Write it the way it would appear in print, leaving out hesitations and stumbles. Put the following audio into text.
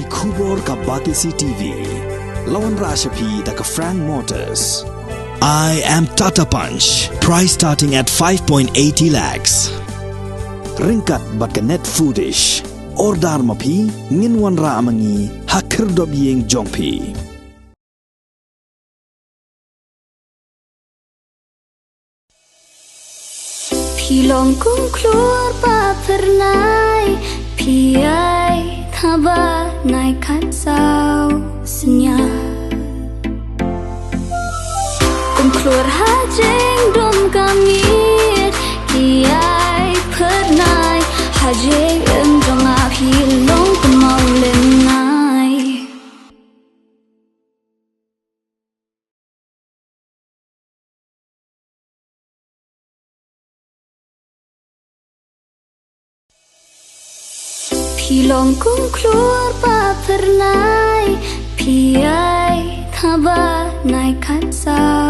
Kubor ka Batisi TV. Lawan Rashapi da ka Frank Motors. I am Tata Punch. Price starting at 5.80 lakhs. Ringkat bat ka net foodish. Ordar mapi nginwan ra amangi hakir dob yeng jongpi. Pilong kung keluar pa pernai Pyllait haba naik kansau senyap Kung keluar hajeng dom kamit Pyllait pernai hajeng dom pilong ku Mawlynnai Pilong kung keluar pa pernai Pyllait haba naik kansau